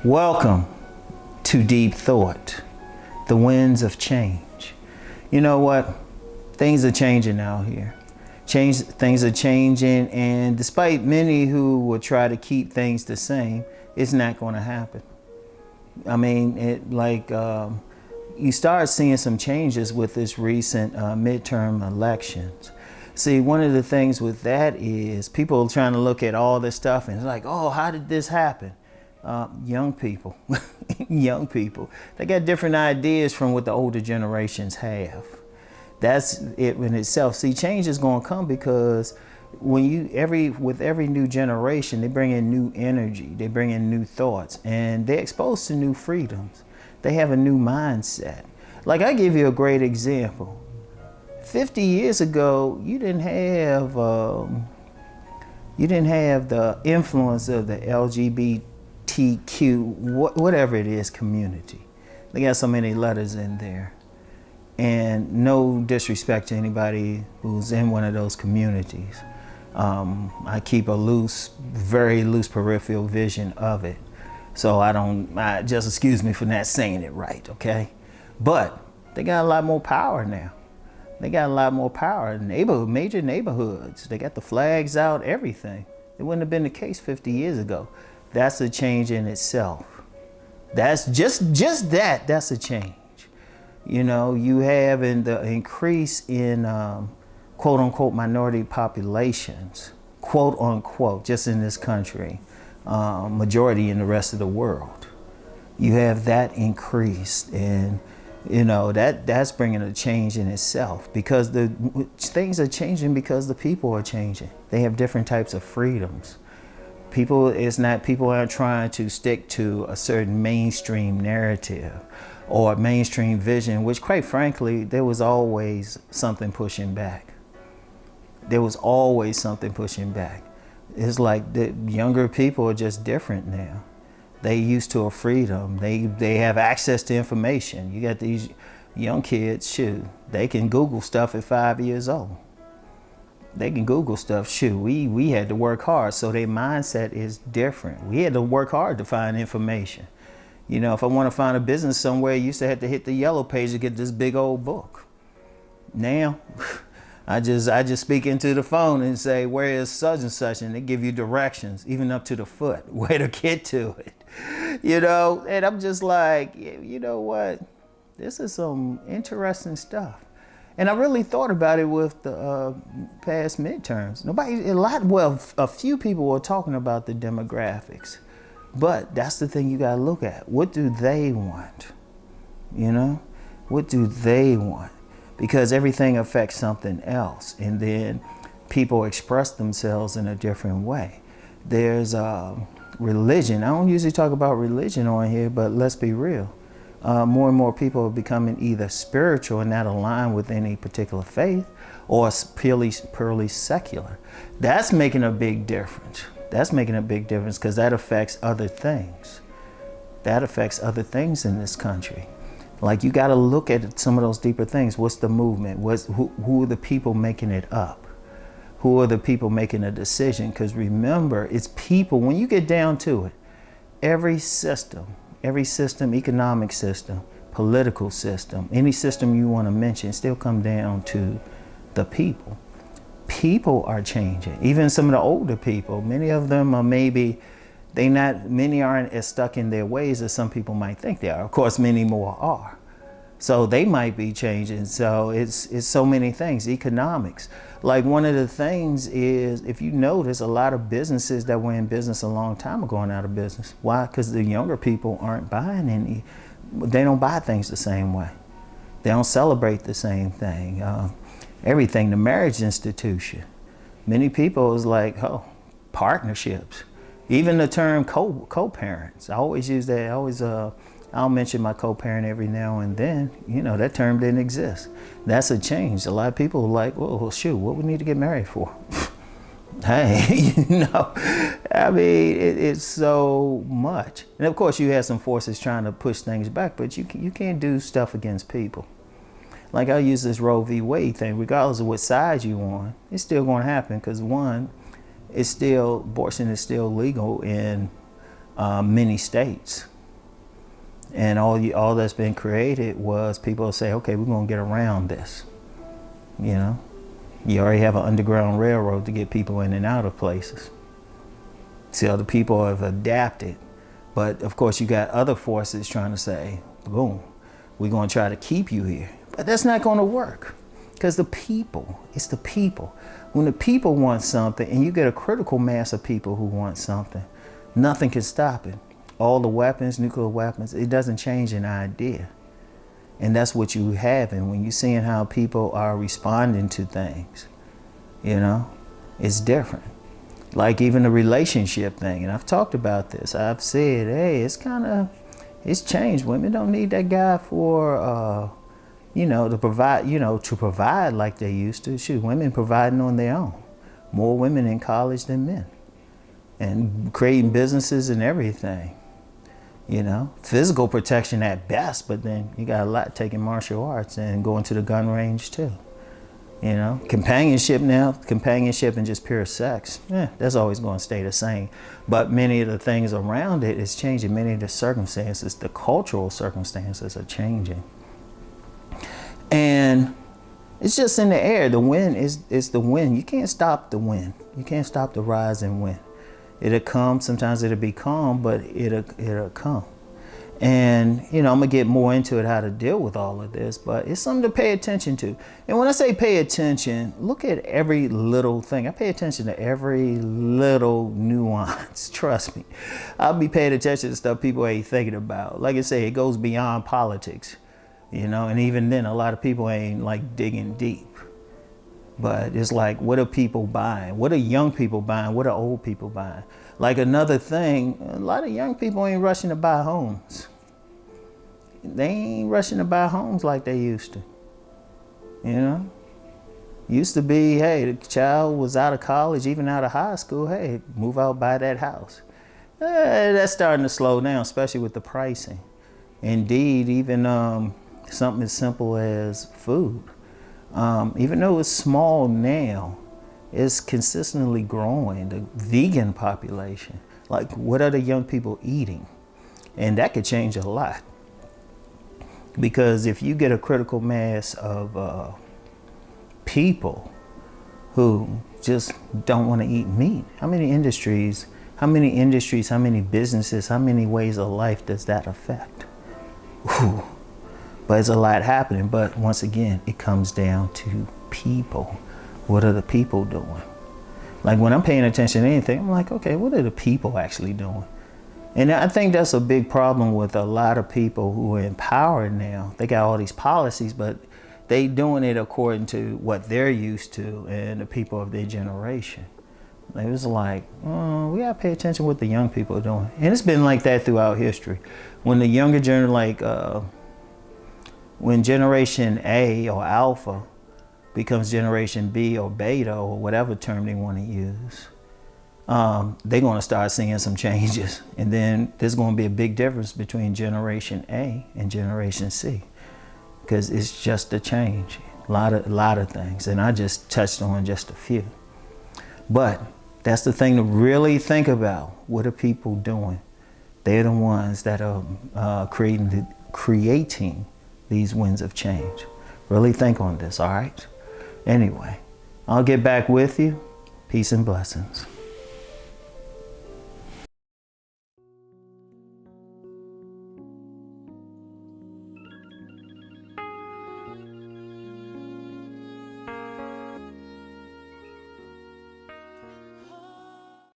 Welcome to Deep Thought, the winds of change. You know what? Things are changing out here. Things are changing, and despite many who will try to keep things the same, it's not going to happen. I mean, you start seeing some changes with this recent midterm elections. See, one of the things with that is people trying to look at all this stuff and it's like, oh, how did this happen? Young people, young people, they got different ideas from what the older generations have. That's it in itself. See, change is going to come because with every new generation, they bring in new energy, they bring in new thoughts, and they're exposed to new freedoms. They have a new mindset. Like, I give you a great example. 50 years ago, you didn't have the influence of the LGBTQ, whatever it is, community. They got so many letters in there. And no disrespect to anybody who's in one of those communities. I keep a very loose peripheral vision of it. So just excuse me for not saying it right, okay? But they got a lot more power now. They got a lot more power. Major neighborhoods, they got the flags out, everything. It wouldn't have been the case 50 years ago. That's a change in itself. That's that's a change. You know, you have the increase in quote unquote minority populations, quote unquote, just in this country, majority in the rest of the world. You have that increased, and you know that's bringing a change in itself because things are changing because the people are changing. They have different types of freedoms. People aren't trying to stick to a certain mainstream narrative or mainstream vision, which quite frankly, there was always something pushing back. There was always something pushing back. It's like the younger people are just different now. They used to a freedom. They have access to information. You got these young kids, they can Google stuff at 5 years old. They can Google stuff, we had to work hard, so their mindset is different. We had to work hard to find information. You know, if I want to find a business somewhere, I used to have to hit the yellow page to get this big old book. Now, I just speak into the phone and say, where is such and such? And they give you directions, even up to the foot, where to get to it. You know, and I'm just like, you know what? This is some interesting stuff. And I really thought about it with the past midterms. A few people were talking about the demographics. But that's the thing you gotta look at. What do they want? You know? What do they want? Because everything affects something else. And then people express themselves in a different way. There's religion. I don't usually talk about religion on here, but let's be real. More and more people are becoming either spiritual and not aligned with any particular faith, or purely secular. That's making a big difference. That's making a big difference because that affects other things. That affects other things in this country. Like, you got to look at some of those deeper things. What's the movement? Who are the people making it up? Who are the people making a decision? Because remember, it's people. When you get down to it, every system, economic system, political system, any system you want to mention, still come down to the people. People are changing. Even some of the older people, many of them are many aren't as stuck in their ways as some people might think they are. Of course, many more are. So they might be changing. So it's so many things. Economics. Like, one of the things is, if you notice, a lot of businesses that were in business a long time are going out of business. Why? Because the younger people aren't buying they don't buy things the same way. They don't celebrate the same thing. Everything, the marriage institution. Many people is like, partnerships. Even the term co-parents. I always use that. I'll mention my co-parent every now and then. You know, that term didn't exist. That's a change. A lot of people are like, well, what we need to get married for? Hey, you know, I mean, it's so much. And of course, you have some forces trying to push things back, but you can't do stuff against people. Like, I'll use this Roe v. Wade thing. Regardless of what side you on, it's still going to happen because, one, abortion is still legal in many states. And all that's been created was people say, okay, we're going to get around this. You know, you already have an underground railroad to get people in and out of places. See, other people have adapted. But of course, you got other forces trying to say, boom, we're going to try to keep you here. But that's not going to work, because it's the people. When the people want something and you get a critical mass of people who want something, nothing can stop it. All the weapons, nuclear weapons, it doesn't change an idea. And that's what you have. And when you're seeing how people are responding to things, you know, it's different. Like even the relationship thing, and I've talked about this. I've said, hey, it's changed. Women don't need that guy for, to provide like they used to. Shoot, women providing on their own. More women in college than men. And creating businesses and everything. You know, physical protection at best, but then you got a lot taking martial arts and going to the gun range too. You know, companionship and just pure sex, that's always going to stay the same. But many of the things around it is changing. Many of the circumstances, the cultural circumstances are changing. And it's just in the air. The wind is the wind. You can't stop the wind. You can't stop the rising wind. It'll come. Sometimes it'll be calm, but it'll come. And, you know, I'm going to get more into it, how to deal with all of this, but it's something to pay attention to. And when I say pay attention, look at every little thing. I pay attention to every little nuance. Trust me. I'll be paying attention to stuff people ain't thinking about. Like I say, it goes beyond politics, you know, and even then, a lot of people ain't like digging deep. But it's like, what are people buying? What are young people buying? What are old people buying? Like another thing, a lot of young people ain't rushing to buy homes. They ain't rushing to buy homes like they used to. You know? Used to be, hey, the child was out of college, even out of high school, hey, move out, buy that house. That's starting to slow down, especially with the pricing. Indeed, even something as simple as food. Even though it's small now, it's consistently growing. The vegan population, like what are the young people eating? And that could change a lot. Because if you get a critical mass of people who just don't want to eat meat, how many industries, how many businesses, how many ways of life does that affect? Whew. But it's a lot happening. But once again, it comes down to people. What are the people doing? Like when I'm paying attention to anything, I'm like, okay, what are the people actually doing? And I think that's a big problem with a lot of people who are in power now. They got all these policies, but they doing it according to what they're used to and the people of their generation. It was like, oh, we gotta pay attention to what the young people are doing. And it's been like that throughout history. When the younger generation, when Generation A or Alpha becomes Generation B or Beta or whatever term they want to use, they're going to start seeing some changes. And then there's going to be a big difference between Generation A and Generation C, because it's just a change. A lot of things. And I just touched on just a few. But that's the thing to really think about. What are people doing? They're the ones that are creating these winds of change. Really think on this, all right? Anyway, I'll get back with you. Peace and blessings.